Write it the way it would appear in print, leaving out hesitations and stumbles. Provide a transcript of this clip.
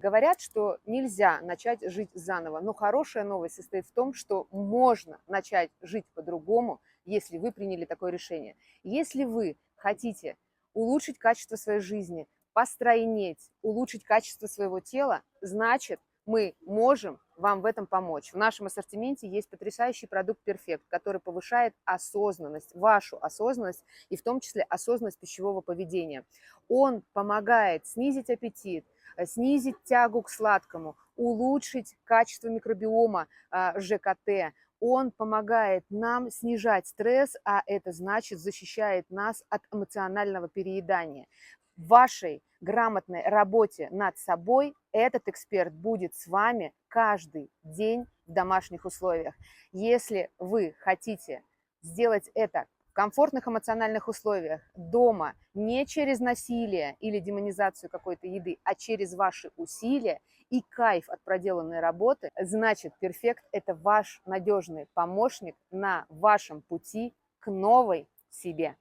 Говорят, что нельзя начать жить заново, но хорошая новость состоит в том, что можно начать жить по-другому, если вы приняли такое решение. Если вы хотите улучшить качество своей жизни, постройнеть, улучшить качество своего тела, значит, мы можем вам в этом помочь. В нашем ассортименте есть потрясающий продукт Perfect, который повышает осознанность, вашу осознанность и в том числе осознанность пищевого поведения. Он помогает снизить аппетит, снизить тягу к сладкому, улучшить качество микробиома ЖКТ. Он помогает нам снижать стресс, а это значит защищает нас от эмоционального переедания. В вашей грамотной работе над собой этот эксперт будет с вами каждый день в домашних условиях. Если вы хотите сделать это в комфортных эмоциональных условиях, дома, не через насилие или демонизацию какой-то еды, а через ваши усилия и кайф от проделанной работы, значит, Perfect – это ваш надежный помощник на вашем пути к новой себе.